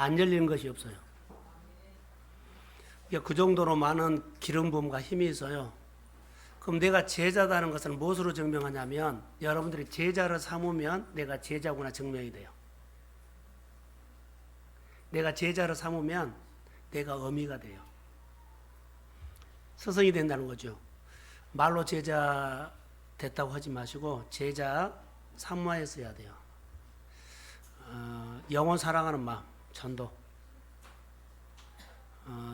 안 열리는 것이 없어요. 그 정도로 많은 기름 부음과 힘이 있어요. 그럼 내가 제자다는 것을 무엇으로 증명하냐면 여러분들이 제자를 삼으면 내가 제자구나 증명이 돼요. 내가 제자를 삼으면 내가 어미가 돼요. 스승이 된다는 거죠. 말로 제자 됐다고 하지 마시고 제자 삼화했어야 돼요. 영혼 사랑하는 마음, 전도.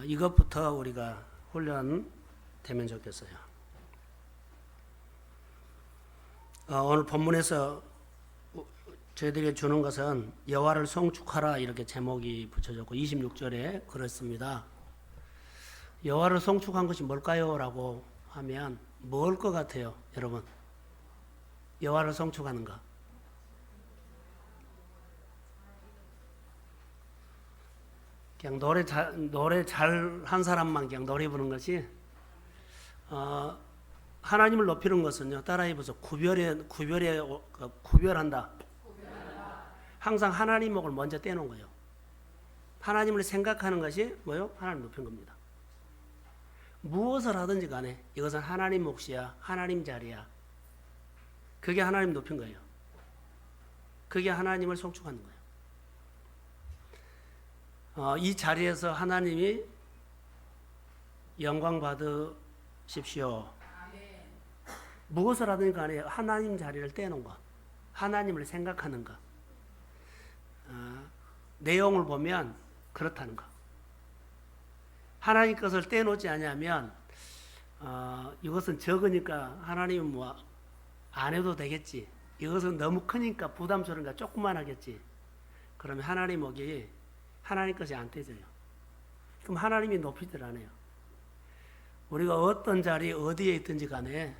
이것부터 우리가 훈련되면 좋겠어요. 오늘 본문에서 저희들에게 주는 것은 여호와를 송축하라 이렇게 제목이 붙여졌고 26절에 그렇습니다. 여호와를 송축한 것이 뭘까요? 라고 하면 뭘 것 같아요, 여러분? 여호와를 송축하는 거. 그냥 노래 잘 한 사람만 그냥 노래 부르는 것이 하나님을 높이는 것은요. 따라해 보세요. 구별한다. 항상 하나님 목을 먼저 떼놓은 거예요. 하나님을 생각하는 것이 뭐요? 하나님 높인 겁니다. 무엇을 하든지 간에 이것은 하나님 몫이야. 하나님 자리야. 그게 하나님 높인 거예요. 그게 하나님을 송축하는 거예요. 이 자리에서 하나님이 영광 받으십시오. 무엇을 하든 간에 하나님 자리를 떼놓은 것, 하나님을 생각하는 것, 내용을 보면 그렇다는 것. 하나님 것을 떼놓지 않으면 이것은 적으니까 하나님은 뭐 안 해도 되겠지. 이것은 너무 크니까 부담스러우니까 조금만 하겠지. 그러면 하나님 목이 하나님 것이 안 떼져요. 그럼 하나님이 높이질 않아요. 우리가 어떤 자리 어디에 있든지 간에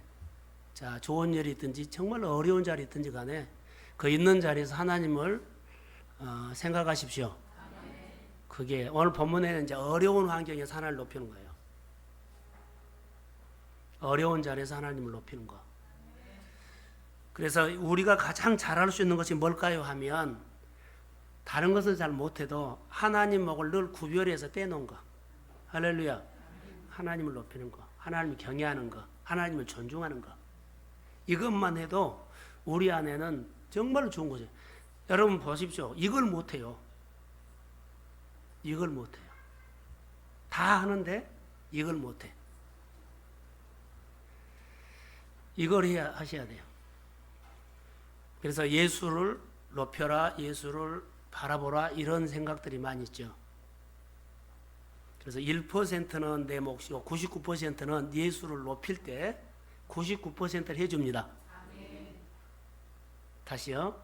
자 좋은 일이 있든지 정말 어려운 자리 있든지 간에 그 있는 자리에서 하나님을 생각하십시오. 그게 오늘 본문에는 이제 어려운 환경에서 하나님을 높이는 거예요. 어려운 자리에서 하나님을 높이는 거. 그래서 우리가 가장 잘할 수 있는 것이 뭘까요? 하면 다른 것은 잘 못해도 하나님 목을 늘 구별해서 떼놓은 거. 할렐루야. 하나님을 높이는 거. 하나님을 경외하는 거. 하나님을 존중하는 거. 이것만 해도 우리 안에는 정말 좋은 거죠. 여러분 보십시오. 이걸 못해요. 이걸 못해요. 다 하는데 이걸 못해. 이걸 하셔야 돼요. 그래서 예수를 높여라, 예수를 바라보라 이런 생각들이 많이 있죠. 그래서 1%는 내 몫이고 99%는 예수를 높일 때 99%를 해줍니다. 다시요.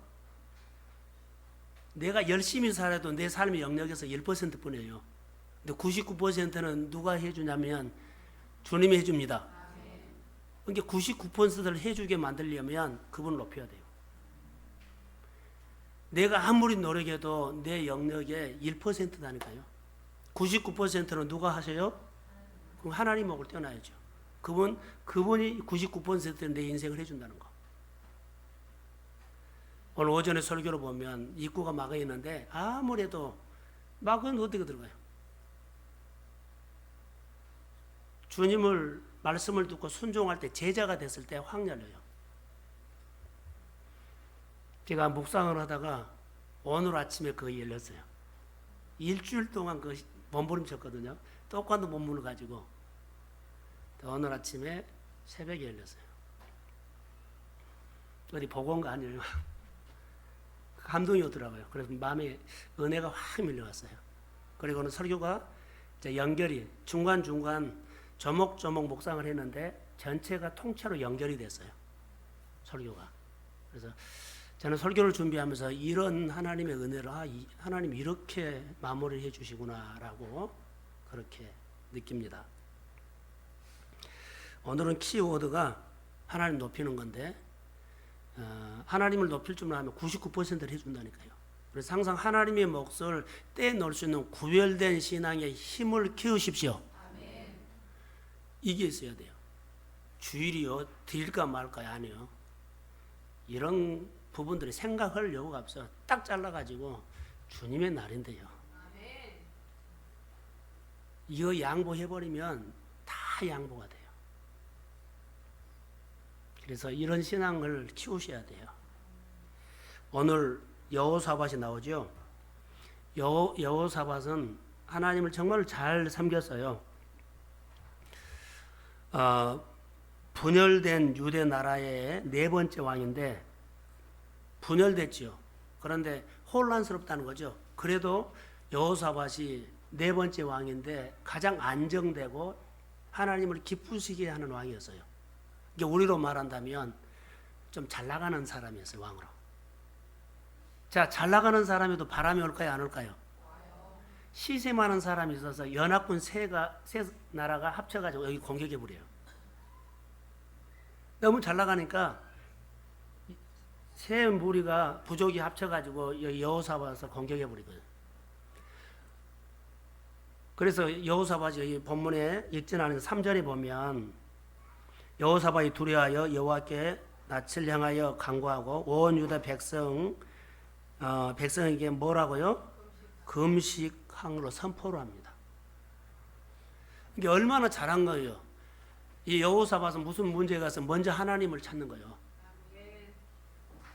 내가 열심히 살아도 내 삶의 영역에서 1%뿐이에요. 근데 99%는 누가 해주냐면 주님이 해줍니다. 그러니까 99%를 해주게 만들려면 그분을 높여야 돼요. 내가 아무리 노력해도 내 영역의 1%다니까요. 99%는 누가 하세요? 그럼 하나님 목을 떼어놔야죠. 그분이 99%는 내 인생을 해준다는 거. 오늘 오전에 설교를 보면 입구가 막아 있는데 아무래도 막은 어떻게 들어가요? 주님을 말씀을 듣고 순종할 때 제자가 됐을 때 확 열려요. 제가 묵상을 하다가 오늘 아침에 그거 열렸어요. 일주일 동안 그 몸부림쳤거든요. 똑같은 본문을 가지고 오늘 아침에 새벽에 열렸어요. 어디 보고 온 거 아니에요. 감동이 오더라고요. 그래서 마음에 은혜가 확 밀려왔어요. 그리고는 설교가 이제 연결이 중간중간 조목조목 묵상을 했는데 전체가 통째로 연결이 됐어요. 설교가. 그래서 저는 설교를 준비하면서 이런 하나님의 은혜를 하나님이 이렇게 마무리를 해주시구나라고 그렇게 느낍니다. 오늘은 키워드가 하나님 높이는 건데 하나님을 높일 줄만 하면 99%를 해준다니까요. 그래서 항상 하나님의 몫을 떼놓을 수 있는 구별된 신앙의 힘을 키우십시오. 이게 있어야 돼요. 주일이요 드릴까 말까요? 아니요. 이런 부분들이 생각할 여유가 없어. 딱 잘라가지고 주님의 날인데요. 이거 양보해버리면 다 양보가 돼요. 그래서 이런 신앙을 키우셔야 돼요. 오늘 여호사밧이 나오죠. 여호사밧은 하나님을 정말 잘 섬겼어요. 분열된 유대 나라의 네 번째 왕인데 분열됐죠. 그런데 혼란스럽다는 거죠. 그래도 여호사밧이 네 번째 왕인데 가장 안정되고 하나님을 기쁘시게 하는 왕이었어요. 이게 우리로 말한다면 좀 잘 나가는 사람이었어요, 왕으로. 자, 잘 나가는 사람에도 바람이 올까요, 안 올까요? 시세 많은 사람이 있어서 연합군 세 나라가 합쳐가지고 여기 공격해 버려요. 너무 잘 나가니까 세 무리가 부족이 합쳐가지고 여호사밧을 공격해 버리거든요. 그래서 여호사밧이 여기 본문에 읽전하는 3절에 보면 여호사밧이 두려워하여 여호와께 낯을 향하여 간구하고 온 유다 백성에게 뭐라고요? 금식항으로 선포를 합니다. 이게 얼마나 잘한 거예요. 이 여호사밧은 무슨 문제가 있어 먼저 하나님을 찾는 거예요.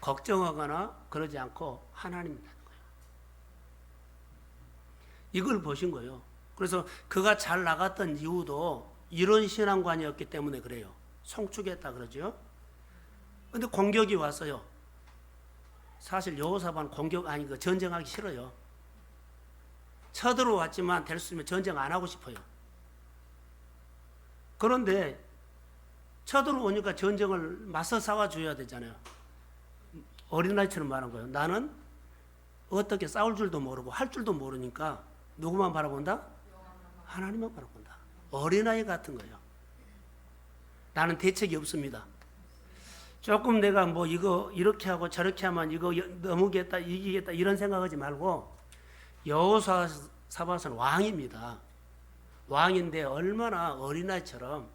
걱정하거나 그러지 않고 하나님을 찾는 거예요. 이걸 보신 거예요. 그래서 그가 잘 나갔던 이유도 이런 신앙관이었기 때문에 그래요. 송축했다 그러죠. 근데 공격이 왔어요. 사실 여호사밧은 전쟁하기 싫어요. 쳐들어왔지만 될 수 있으면 전쟁 안 하고 싶어요. 그런데 쳐들어오니까 전쟁을 맞서 싸워줘야 되잖아요. 어린아이처럼 말한 거예요. 나는 어떻게 싸울 줄도 모르고 할 줄도 모르니까 누구만 바라본다? 하나님만 바라본다. 어린아이 같은 거예요. 나는 대책이 없습니다. 조금 내가 뭐 이거 이렇게 하고 저렇게 하면 이거 넘으겠다 이기겠다 이런 생각하지 말고 여호사밧은 왕입니다. 왕인데 얼마나 어린아이처럼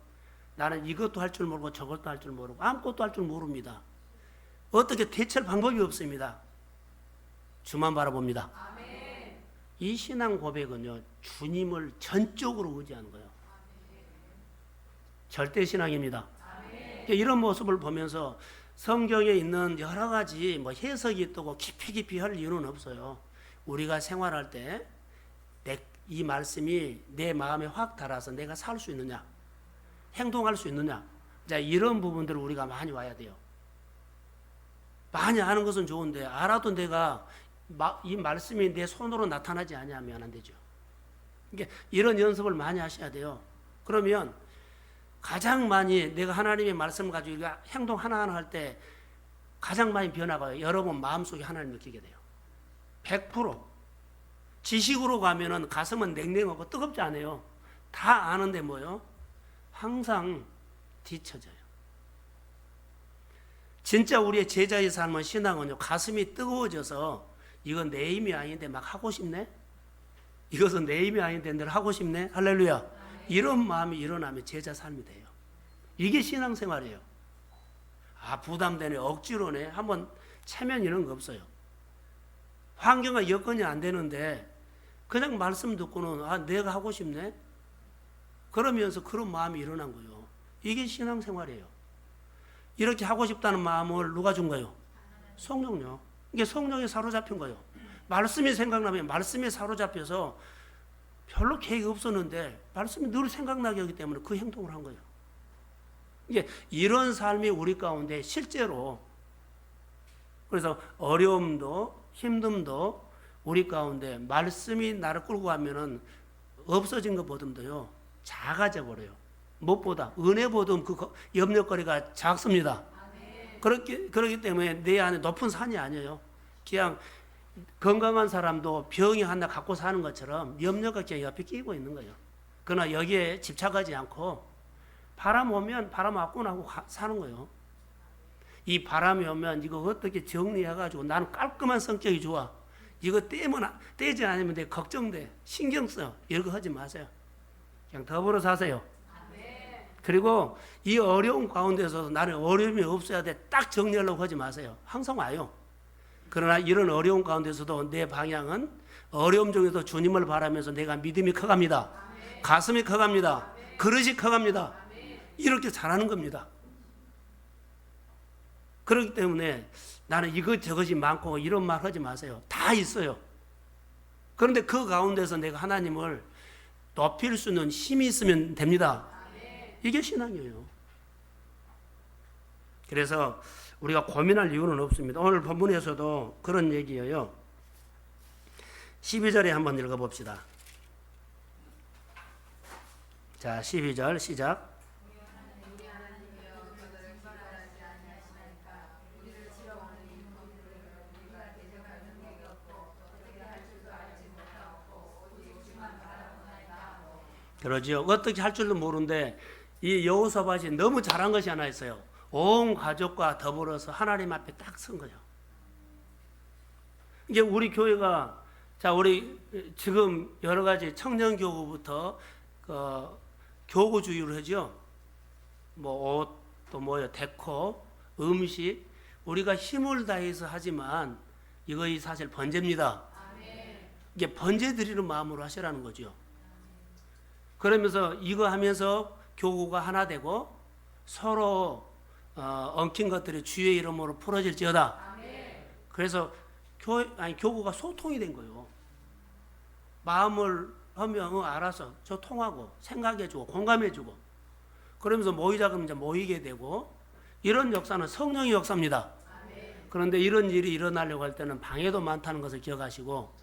나는 이것도 할 줄 모르고 저것도 할 줄 모르고 아무것도 할 줄 모릅니다. 어떻게 대처할 방법이 없습니다. 주만 바라봅니다. 아멘. 이 신앙 고백은요, 주님을 전적으로 의지하는 거예요. 절대 신앙입니다. 이런 모습을 보면서 성경에 있는 여러 가지 뭐 해석이 있다고 깊이 할 이유는 없어요. 우리가 생활할 때 이 말씀이 내 마음에 확 달아서 내가 살 수 있느냐, 행동할 수 있느냐, 자, 이런 부분들을 우리가 많이 와야 돼요. 많이 아는 것은 좋은데 알아도 내가 이 말씀이 내 손으로 나타나지 않으면 안 되죠. 그러니까 이런 연습을 많이 하셔야 돼요. 그러면 가장 많이 내가 하나님의 말씀을 가지고 행동 하나하나 할 때 가장 많이 변화가 여러분 마음속에 하나님 느끼게 돼요. 100%. 지식으로 가면은 가슴은 냉랭하고 뜨겁지 않아요. 다 아는데 뭐요? 항상 뒤처져요. 진짜 우리의 제자의 삶은 신앙은요, 가슴이 뜨거워져서 이건 내 힘이 아닌데 막 하고 싶네? 이것은 내 힘이 아닌데 늘 하고 싶네? 할렐루야. 이런 마음이 일어나면 제자 삶이 돼요. 이게 신앙생활이에요. 아, 부담되네, 억지로네, 한번 체면 이런 거 없어요. 환경과 여건이 안 되는데 그냥 말씀 듣고는 아, 내가 하고 싶네? 그러면서 그런 마음이 일어난 거예요. 이게 신앙생활이에요. 이렇게 하고 싶다는 마음을 누가 준 거예요? 성령요. 이게 성령에 사로잡힌 거예요. 말씀이 생각나면 말씀에 사로잡혀서 별로 계획이 없었는데 말씀이 늘 생각나게 하기 때문에 그 행동을 한 거예요. 이게 이런 삶이 우리 가운데 실제로, 그래서 어려움도 힘듦도 우리 가운데 말씀이 나를 끌고 가면은 없어진 것보다도요 작아져 버려요. 무엇보다 은혜보다 그 염려거리가 작습니다. 그렇기 때문에 내 안에 높은 산이 아니에요. 그냥 건강한 사람도 병이 하나 갖고 사는 것처럼 염려가 그냥 옆에 끼고 있는 거예요. 그러나 여기에 집착하지 않고 바람 오면 바람 맞고 나고 사는 거예요. 이 바람이 오면 이거 어떻게 정리해가지고 나는 깔끔한 성격이 좋아. 이거 떼지 않으면 내 걱정돼. 신경 써. 이런 거 하지 마세요. 그냥 더불어 사세요. 그리고 이 어려운 가운데서도 나는 어려움이 없어야 돼. 딱 정리하려고 하지 마세요. 항상 와요. 그러나 이런 어려운 가운데서도 내 방향은 어려움 중에도 주님을 바라면서 내가 믿음이 커갑니다. 가슴이 커갑니다. 그릇이 커갑니다. 이렇게 잘하는 겁니다. 그렇기 때문에 나는 이것저것이 많고 이런 말 하지 마세요. 다 있어요. 그런데 그 가운데서 내가 하나님을 높일 수 있는 힘이 있으면 됩니다. 이게 신앙이에요. 그래서 우리가 고민할 이유는 없습니다. 오늘 본문에서도 그런 얘기예요. 12절에 한번 읽어봅시다. 자, 12절 시작. 그러죠. 어떻게 할 줄도 모르는데 이 여호사밧이 너무 잘한 것이 하나 있어요. 온 가족과 더불어서 하나님 앞에 딱 선 거예요. 이게 우리 교회가 자 우리 지금 여러 가지 청년 교구부터 교구 주의를 하죠. 뭐 옷 또 뭐요 데코 음식 우리가 힘을 다해서 하지만 이거이 사실 번제입니다. 이게 번제 드리는 마음으로 하시라는 거죠. 그러면서 이거 하면서 교구가 하나 되고 서로 엉킨 것들이 주의 이름으로 풀어질지어다. 그래서 교구가 소통이 된 거예요. 마음을 하면 알아서 저 통하고 생각해주고 공감해주고 그러면서 모이자 그러면 이제 모이게 되고 이런 역사는 성령의 역사입니다. 그런데 이런 일이 일어나려고 할 때는 방해도 많다는 것을 기억하시고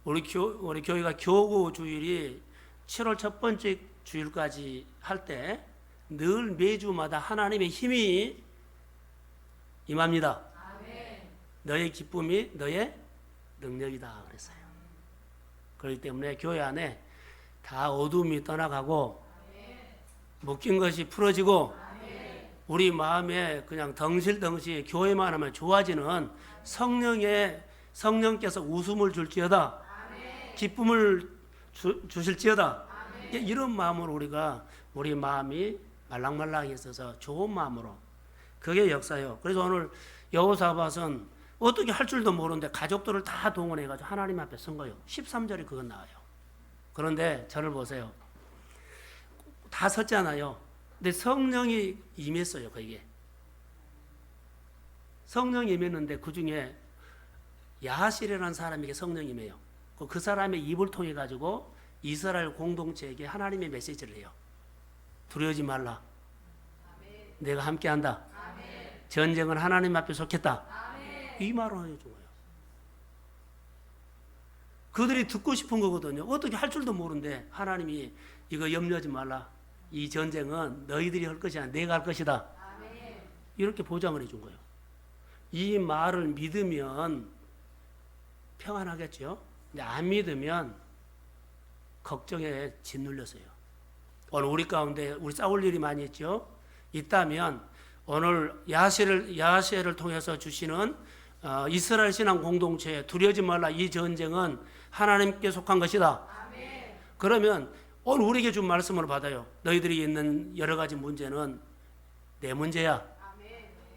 우리 교회가 교구 주일이 7월 첫 번째 주일까지 할 때 늘 매주마다 하나님의 힘이 임합니다. 너의 기쁨이 너의 능력이다 그랬어요. 그렇기 때문에 교회 안에 다 어둠이 떠나가고 묶인 것이 풀어지고 우리 마음에 그냥 덩실덩실 교회만 하면 좋아지는 성령께서 웃음을 줄지어다 기쁨을 주실지어다 이런 마음으로 우리가 우리 마음이 말랑말랑해 있어서 좋은 마음으로 그게 역사예요. 그래서 오늘 여호사밧은 어떻게 할 줄도 모르는데 가족들을 다 동원해가지고 하나님 앞에 선 거예요. 13절에 그건 나와요. 그런데 저를 보세요. 다 섰잖아요. 근데 성령이 임했어요. 거기에 성령이 임했는데 그 중에 야하실이라는 사람에게 성령이 임해요. 그 사람의 입을 통해 가지고 이스라엘 공동체에게 하나님의 메시지를 해요. 두려워하지 말라. 내가 함께한다. 전쟁은 하나님 앞에 속했다. 이 말을 해준 거예요. 그들이 듣고 싶은 거거든요. 어떻게 할 줄도 모르는데 하나님이 이거 염려하지 말라. 이 전쟁은 너희들이 할 것이 아니라 내가 할 것이다. 이렇게 보장을 해준 거예요. 이 말을 믿으면 평안하겠죠. 근데 안 믿으면 걱정에 짓눌렸어요. 오늘 우리 가운데 우리 싸울 일이 많이 있죠. 있다면 오늘 야하시엘을 통해서 주시는 이스라엘 신앙 공동체 두려워하지 말라. 이 전쟁은 하나님께 속한 것이다. 그러면 오늘 우리에게 준 말씀을 받아요. 너희들이 있는 여러 가지 문제는 내 문제야.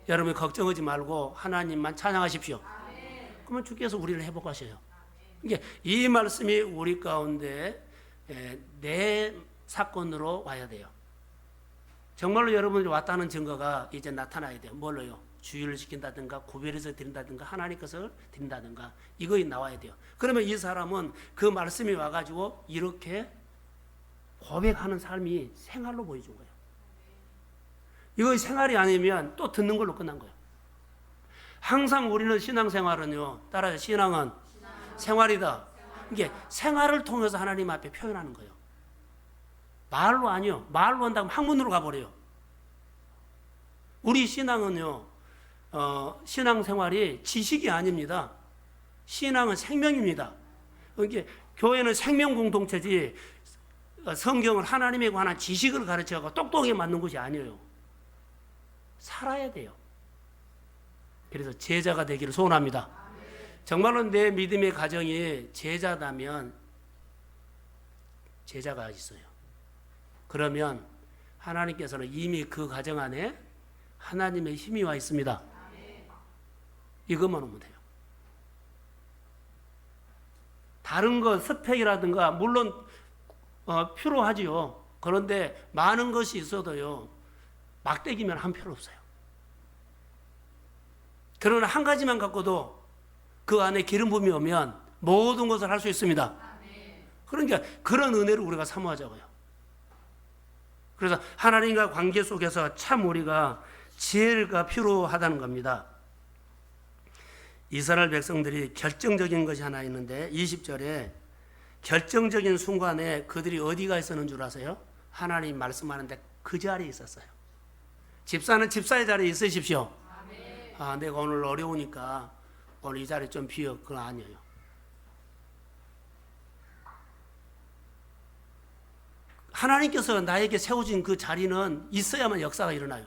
여러분이 걱정하지 말고 하나님만 찬양하십시오. 그러면 주께서 우리를 회복하셔요. 이게 이 말씀이 우리 가운데 내 사건으로 와야 돼요. 정말로 여러분이 왔다는 증거가 이제 나타나야 돼요. 뭘로요? 주의를 지킨다든가 구별해서 드린다든가 하나님 것을 드린다든가 이거이 나와야 돼요. 그러면 이 사람은 그 말씀이 와가지고 이렇게 고백하는 삶이 생활로 보여준 거예요. 이거 생활이 아니면 또 듣는 걸로 끝난 거예요. 항상 우리는 신앙생활은요, 따라서 신앙은 생활이다. 이게 생활을 통해서 하나님 앞에 표현하는 거예요. 말로 아니요. 말로 한다면 학문으로 가버려요. 우리 신앙은요, 신앙생활이 지식이 아닙니다. 신앙은 생명입니다. 이게 교회는 생명 공동체지 성경을 하나님에 관한 지식을 가르쳐서 똑똑하게 맞는 것이 아니에요. 살아야 돼요. 그래서 제자가 되기를 소원합니다. 정말로 내 믿음의 가정이 제자다면 제자가 있어요. 그러면 하나님께서는 이미 그 가정 안에 하나님의 힘이 와 있습니다. 이것만 오면 돼요. 다른 것 스펙이라든가 물론 필요하지요. 그런데 많은 것이 있어도요, 막대기면 한 필요 없어요. 그러나 한 가지만 갖고도 그 안에 기름 부음이 오면 모든 것을 할 수 있습니다. 그러니까 그런 은혜를 우리가 사모하자고요. 그래서 하나님과 관계 속에서 참 우리가 지혜가 필요하다는 겁니다. 이스라엘 백성들이 결정적인 것이 하나 있는데 20절에 결정적인 순간에 그들이 어디가 있었는 줄 아세요? 하나님 말씀하는데 그 자리에 있었어요. 집사는 집사의 자리에 있으십시오. 아, 내가 오늘 어려우니까 오늘 이 자리 좀 비워. 그건 아니에요. 하나님께서 나에게 세워진 그 자리는 있어야만 역사가 일어나요.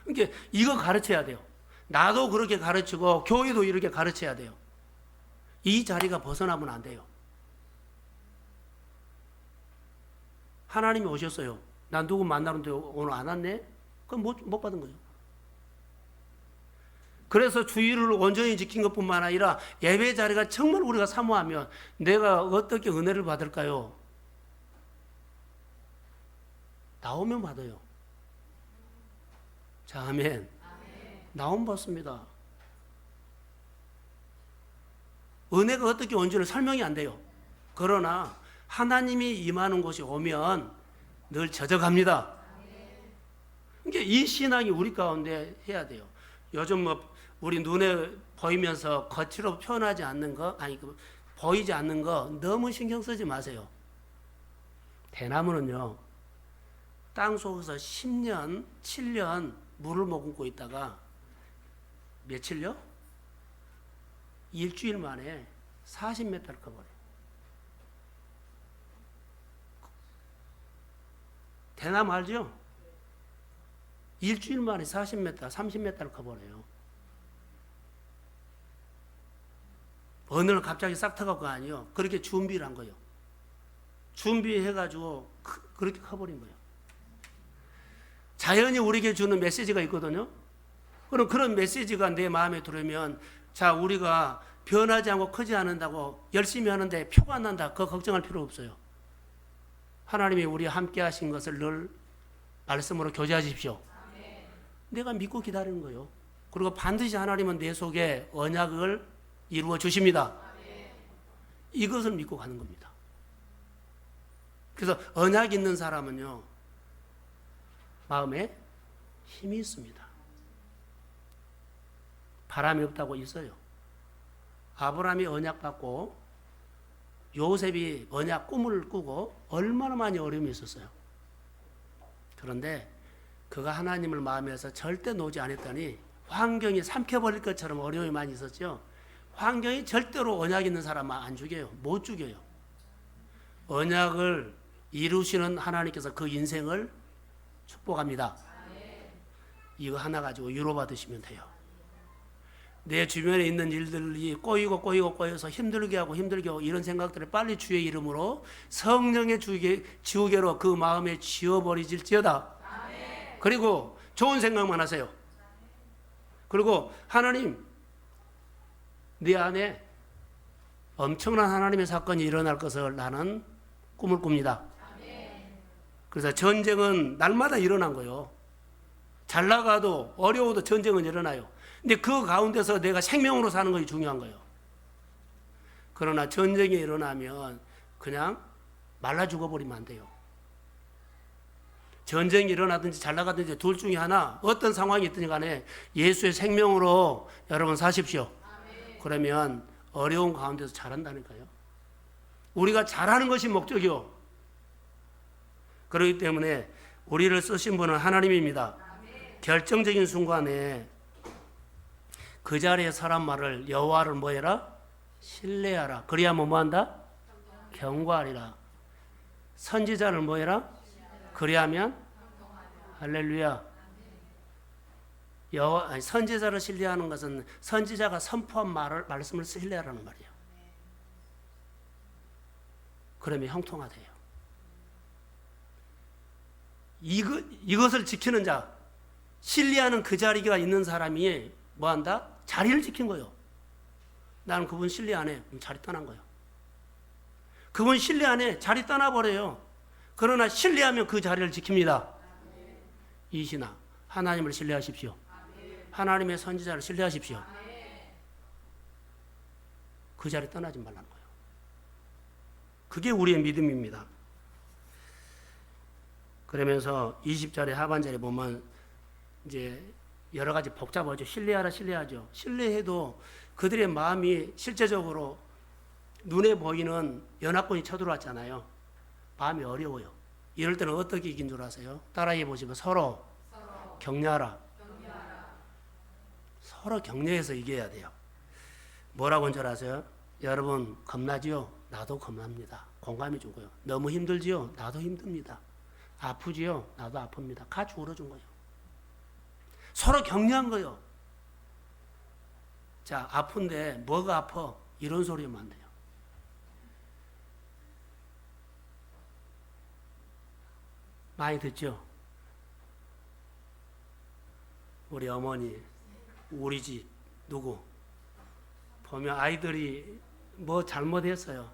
그러니까 이거 가르쳐야 돼요. 나도 그렇게 가르치고 교회도 이렇게 가르쳐야 돼요. 이 자리가 벗어나면 안 돼요. 하나님이 오셨어요. 난 누구 만나는데 오늘 안 왔네? 그럼 못 받은 거죠. 그래서 주의를 온전히 지킨 것뿐만 아니라 예배 자리가 정말 우리가 사모하면 내가 어떻게 은혜를 받을까요? 나오면 받아요. 자, 아멘. 나오면 받습니다. 은혜가 어떻게 온지는 설명이 안 돼요. 그러나 하나님이 임하는 곳이 오면 늘 젖어갑니다. 그러니까 이 신앙이 우리 가운데 해야 돼요. 요즘 우리 눈에 보이면서 겉으로 표현하지 않는 거, 보이지 않는 거 너무 신경 쓰지 마세요. 대나무는요, 땅 속에서 10년, 7년 물을 머금고 있다가 며칠요? 일주일 만에 40m를 커버려요. 대나무 알죠? 일주일 만에 40m, 30m를 커버려요. 어느 날 갑자기 싹 터갖고 아니요. 그렇게 준비를 한 거예요. 준비해가지고 그렇게 커버린 거예요. 자연이 우리에게 주는 메시지가 있거든요. 그럼 그런 메시지가 내 마음에 들으면, 자, 우리가 변하지 않고 크지 않는다고 열심히 하는데 표가 안 난다. 그거 걱정할 필요 없어요. 하나님이 우리와 함께 하신 것을 늘 말씀으로 교제하십시오. 내가 믿고 기다리는 거예요. 그리고 반드시 하나님은 내 속에 언약을 이루어 주십니다. 이것을 믿고 가는 겁니다. 그래서 언약 있는 사람은요, 마음에 힘이 있습니다. 바람이 없다고 있어요. 아브라함이 언약 받고 요셉이 언약 꿈을 꾸고 얼마나 많이 어려움이 있었어요. 그런데 그가 하나님을 마음에서 절대 놓지 않았더니 환경이 삼켜버릴 것처럼 어려움이 많이 있었죠. 환경이 절대로 언약 있는 사람 안 죽여요. 못 죽여요. 언약을 이루시는 하나님께서 그 인생을 축복합니다. 이거 하나 가지고 위로받으시면 돼요. 내 주변에 있는 일들이 꼬여서 힘들게 하고 이런 생각들을 빨리 주의 이름으로 성령의 지우개로 그 마음에 지워버리질지어다. 그리고 좋은 생각만 하세요. 그리고 하나님, 네 안에 엄청난 하나님의 사건이 일어날 것을 나는 꿈을 꿉니다. 그래서 전쟁은 날마다 일어난 거예요. 잘 나가도 어려워도 전쟁은 일어나요. 근데 그 가운데서 내가 생명으로 사는 것이 중요한 거예요. 그러나 전쟁이 일어나면 그냥 말라 죽어버리면 안 돼요. 전쟁이 일어나든지 잘 나가든지 둘 중에 하나, 어떤 상황이 있든지 간에 예수의 생명으로 여러분 사십시오. 그러면 어려운 가운데서 잘한다니까요. 우리가 잘하는 것이 목적이요. 그렇기 때문에 우리를 쓰신 분은 하나님입니다. 결정적인 순간에 그 자리에 사람 말을 여호와를 뭐해라? 신뢰하라. 그리하면 뭐한다? 경고하리라. 선지자를 뭐해라? 그리하면 할렐루야. 선지자를 신뢰하는 것은 선지자가 선포한 말씀을 신뢰하라는 말이에요. 그러면 형통하대요. 이것을 지키는 자, 신뢰하는 그 자리가 있는 사람이 뭐한다? 자리를 지킨 거예요. 나는 그분 신뢰 안 해. 그럼 자리 떠난 거예요. 그분 신뢰 안 해. 자리 떠나버려요. 그러나 신뢰하면 그 자리를 지킵니다. 이신아, 하나님을 신뢰하십시오. 하나님의 선지자를 신뢰하십시오. 그 자리 떠나지 말라는 거예요. 그게 우리의 믿음입니다. 그러면서 20절의 하반절에 보면 이제 여러 가지 복잡하죠. 신뢰하라, 신뢰하죠. 신뢰해도 그들의 마음이 실제적으로 눈에 보이는 연합군이 쳐들어왔잖아요. 마음이 어려워요. 이럴 때는 어떻게 이긴 줄 아세요? 따라해 보시면 서로 격려하라. 서로 격려해서 이겨야 돼요. 뭐라고 한 줄 아세요? 여러분 겁나지요? 나도 겁납니다. 공감해 주고요. 너무 힘들지요? 나도 힘듭니다. 아프지요? 나도 아픕니다. 같이 울어준 거예요. 서로 격려한 거예요. 자, 아픈데 뭐가 아파? 이런 소리 하면 안 돼요. 많이 듣죠? 우리 어머니, 우리 집 누구 보면 아이들이 뭐 잘못했어요.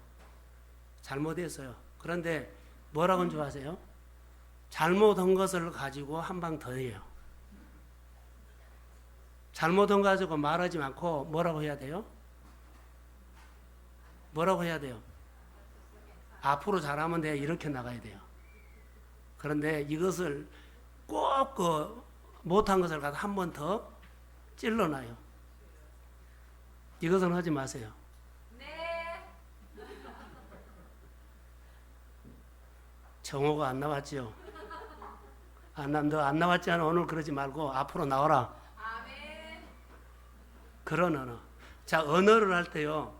잘못했어요. 그런데 뭐라고 하는 줄 아세요? 잘못한 것을 가지고 한 방 더 해요. 잘못한 거 가지고 말하지 않고 뭐라고 해야 돼요? 뭐라고 해야 돼요? 앞으로 잘하면 돼. 이렇게 나가야 돼요. 그런데 이것을 꼭 그 못한 것을 가서 한 번 더 찔러놔요. 이것은 하지 마세요. 네. 정호가 안 나왔지요? 너 안 나왔잖아. 오늘 그러지 말고 앞으로 나와라. 아멘. 그런 언어. 자, 언어를 할 때요.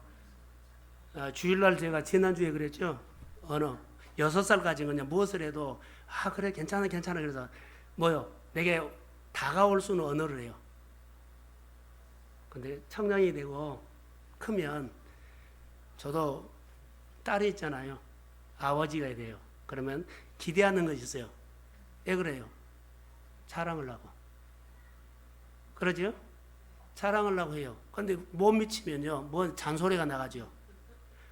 주일날 제가 지난주에 그랬죠? 언어. 6살까지 그냥 무엇을 해도 그래 괜찮아 그래서 뭐요? 내게 다가올 수는 언어를 해요. 근데 청년이 되고 크면 저도 딸이 있잖아요. 아버지가 돼요. 그러면 기대하는 것이 있어요. 왜 그래요? 자랑하려고. 그러죠? 자랑하려고 해요. 근데 못 미치면요. 뭐 잔소리가 나가죠.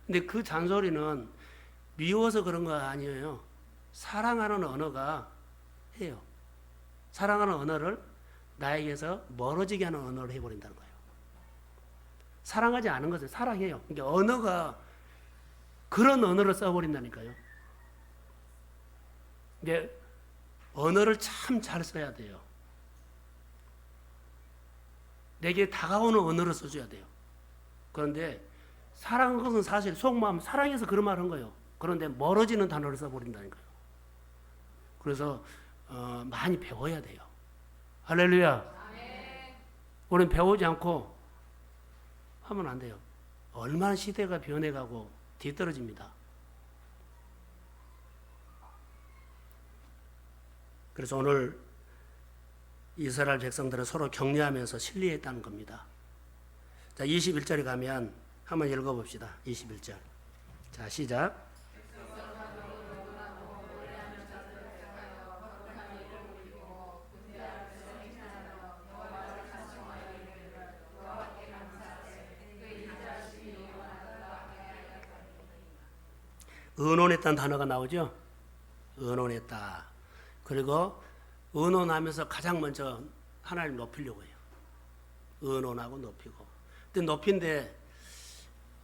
근데 그 잔소리는 미워서 그런 거 아니에요. 사랑하는 언어가 해요. 사랑하는 언어를 나에게서 멀어지게 하는 언어를 해버린다는 거예요. 사랑하지 않은 것을 사랑해요. 그러니까 언어가 그런 언어를 써버린다니까요. 근데 언어를 참 잘 써야 돼요. 내게 다가오는 언어를 써줘야 돼요. 그런데 사랑한 것은 사실 속마음 사랑해서 그런 말을 한 거예요. 그런데 멀어지는 단어를 써버린다니까요. 그래서 많이 배워야 돼요. 할렐루야. 우리는 배우지 않고 하면 안 돼요. 얼마나 시대가 변해가고 뒤떨어집니다. 그래서 오늘 이스라엘 백성들은 서로 격려하면서 신뢰했다는 겁니다. 자, 21절에 가면 한번 읽어봅시다. 21절. 자, 시작. 의논했다는 단어가 나오죠. 의논했다. 그리고 의논하면서 가장 먼저 하나님 높이려고 해요. 의논하고 높이고. 근데 높인데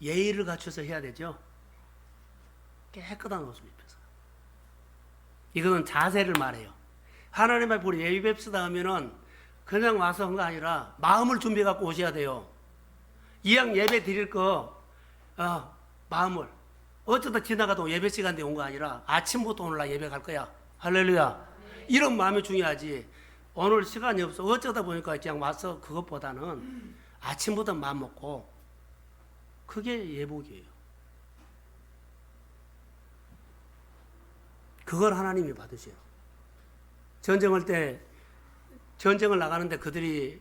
예의를 갖춰서 해야 되죠. 깨끗한 옷을 입혀서. 이거는 자세를 말해요. 하나님 앞에 우리 예의 뵙시다 하면은 그냥 와서 한 거 아니라 마음을 준비해 갖고 오셔야 돼요. 이왕 예배 드릴 거 마음을 어쩌다 지나가도 예배 시간에 온 거 아니라 아침부터 오늘 나 예배 갈 거야. 할렐루야. 이런 마음이 중요하지. 오늘 시간이 없어. 어쩌다 보니까 그냥 와서 그것보다는 아침부터 마음 먹고 그게 예복이에요. 그걸 하나님이 받으세요. 전쟁할 때 전쟁을 나가는데 그들이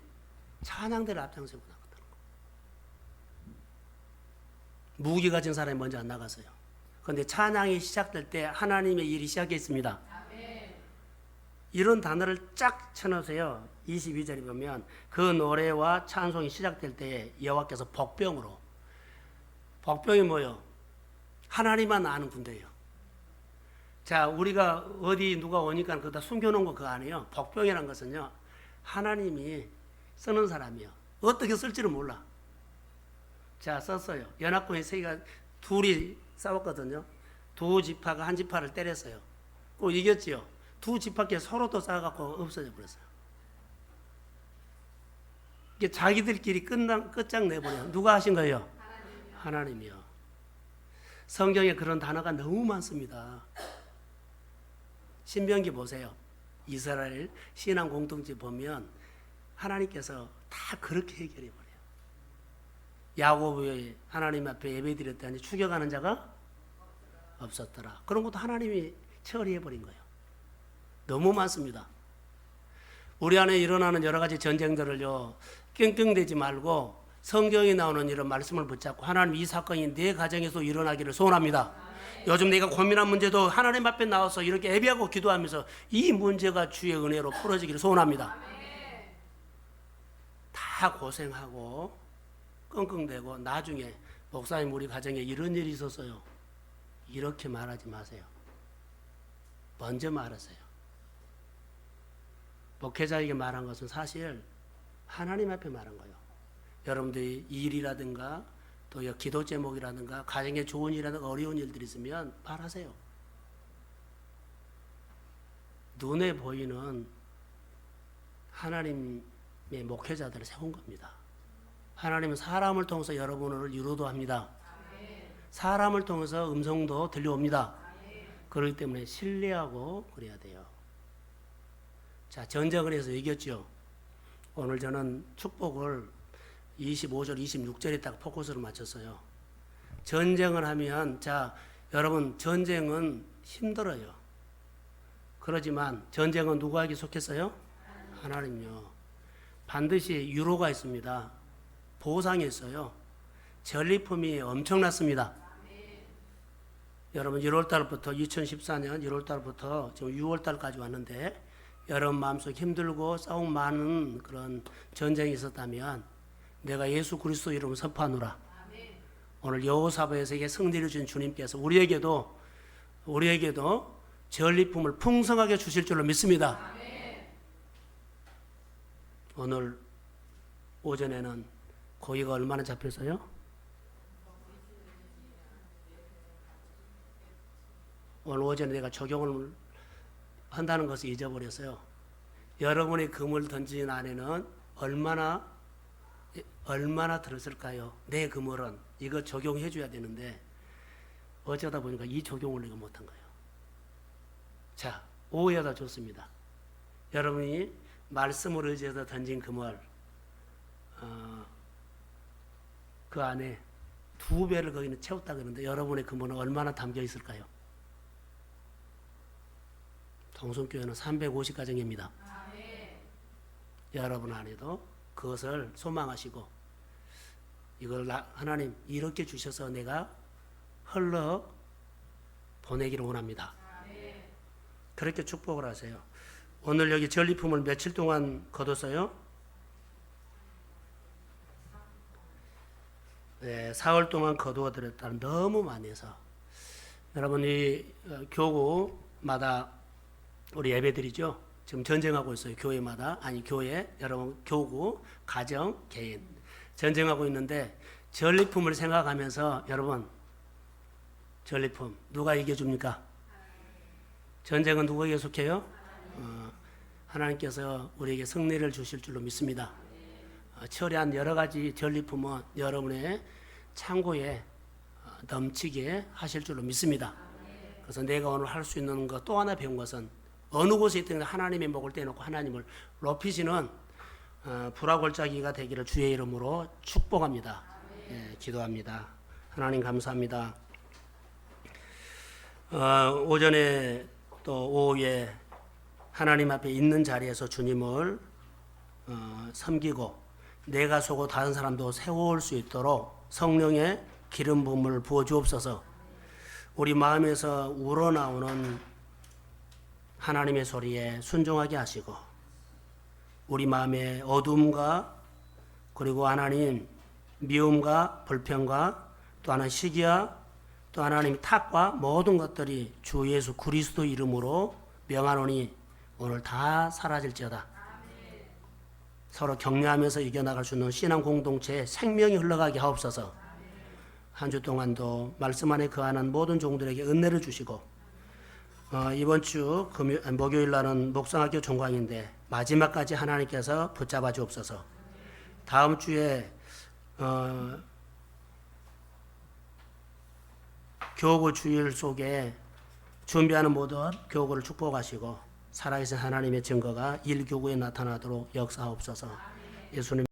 찬양대를 앞장서고 나갔다는 거. 무기 가진 사람이 먼저 안 나갔어요. 그런데 찬양이 시작될 때 하나님의 일이 시작했습니다. 이런 단어를 쫙 쳐놓으세요. 22절에 보면 그 노래와 찬송이 시작될 때에 여호와께서 복병이 뭐요? 하나님만 아는 군대예요. 자, 우리가 어디 누가 오니까 그다 숨겨놓은 거 그거 아니에요. 복병이란 것은요, 하나님이 쓰는 사람이요. 어떻게 쓸지를 몰라. 자, 썼어요. 연합군의 세계가 둘이 싸웠거든요. 두 지파가 한 지파를 때렸어요. 꼭 이겼지요. 두 지파끼리 서로 또 싸워갖고 없어져 버렸어요. 이게 자기들끼리 끝장내버려요. 누가 하신 거예요? 하나님이요. 성경에 그런 단어가 너무 많습니다. 신명기 보세요. 이스라엘 신앙 공동체 보면 하나님께서 다 그렇게 해결해 버려요. 야곱이 하나님 앞에 예배드렸더니 추격하는 자가 없었더라. 그런 것도 하나님이 처리해 버린 거예요. 너무 많습니다. 우리 안에 일어나는 여러 가지 전쟁들을요, 끙끙대지 말고 성경에 나오는 이런 말씀을 붙잡고 하나님 이 사건이 내 가정에서 일어나기를 소원합니다. 요즘 내가 고민한 문제도 하나님 앞에 나와서 이렇게 예배하고 기도하면서 이 문제가 주의 은혜로 풀어지기를 소원합니다. 다 고생하고 끙끙대고 나중에 목사님 우리 가정에 이런 일이 있었어요. 이렇게 말하지 마세요. 먼저 말하세요. 목회자에게 말한 것은 사실 하나님 앞에 말한 거예요. 여러분들이 일이라든가 또 기도 제목이라든가 가정에 좋은 일이라든가 어려운 일들이 있으면 말하세요. 눈에 보이는 하나님의 목회자들을 세운 겁니다. 하나님은 사람을 통해서 여러분을 위로도 합니다. 사람을 통해서 음성도 들려옵니다. 그렇기 때문에 신뢰하고 그래야 돼요. 자, 전쟁을 해서 이겼죠. 오늘 저는 축복을 25절, 26절에 딱 포커스를 맞췄어요. 전쟁을 하면, 자, 여러분, 전쟁은 힘들어요. 그러지만 전쟁은 누구에게 속했어요? 하나님요. 반드시 유로가 있습니다. 보상이 있어요. 전리품이 엄청났습니다. 여러분 1월달부터 2014년 1월달부터 지금 6월달까지 왔는데 여러분 마음속 힘들고 싸움 많은 그런 전쟁이 있었다면 내가 예수 그리스도 이름 선포하노라. 오늘 여호사바에서 승리를 준 주님께서 우리에게도 전리품을 풍성하게 주실 줄로 믿습니다. 오늘 오전에는 고기가 얼마나 잡혔어요? 오늘 오전에 내가 적용을 한다는 것을 잊어버렸어요. 여러분의 그물 던진 안에는 얼마나 들었을까요? 내 그물은 이거 적용해 줘야 되는데 어쩌다 보니까 이 적용을 내가 못한 거예요. 자, 오해하다 좋습니다. 여러분이 말씀을 의지해서 던진 그물 그 안에 2배를 거기는 채웠다 그러는데 여러분의 그물은 얼마나 담겨 있을까요? 동성교회는 350가정입니다. 여러분 안에도 그것을 소망하시고 이걸 하나님 이렇게 주셔서 내가 흘러 보내기를 원합니다. 그렇게 축복을 하세요. 오늘 여기 전리품을 며칠 동안 거뒀어요? 네, 4월 동안 거두어 드렸다는 너무 많이 해서 여러분 이 교구마다 우리 예배드리죠. 지금 전쟁하고 있어요. 교회마다 아니 교회 여러분 교구 가정 개인 전쟁하고 있는데 전리품을 생각하면서 여러분 전리품 누가 이겨줍니까? 전쟁은 누구에게 속해요? 하나님께서 우리에게 승리를 주실 줄로 믿습니다. 처리한 여러 가지 전리품은 여러분의 창고에 넘치게 하실 줄로 믿습니다. 그래서 내가 오늘 할 수 있는 것 또 하나 배운 것은 어느 곳에 있든 하나님의 목을 떼놓고 하나님을 높이시는 불화골짜기가 되기를 주의 이름으로 축복합니다. 예, 기도합니다. 하나님 감사합니다. 오전에 또 오후에 하나님 앞에 있는 자리에서 주님을 섬기고 내가 서고 다른 사람도 세워올 수 있도록 성령의 기름 부음을 부어 주옵소서. 우리 마음에서 우러나오는 하나님의 소리에 순종하게 하시고 우리 마음의 어둠과 그리고 하나님 미움과 불평과 또 하나는 시기와 또 하나님 탁과 모든 것들이 주 예수 그리스도 이름으로 명하노니 오늘 다 사라질지어다. 서로 격려하면서 이겨나갈 수 있는 신앙 공동체에 생명이 흘러가게 하옵소서. 한 주 동안도 말씀 안에 거하는 모든 종들에게 은혜를 주시고 이번 주 목요일 날은 목성학교 종강인데 마지막까지 하나님께서 붙잡아 주옵소서. 다음 주에 교구 주일 속에 준비하는 모든 교구를 축복하시고 살아계신 하나님의 증거가 일교구에 나타나도록 역사하옵소서. 예수님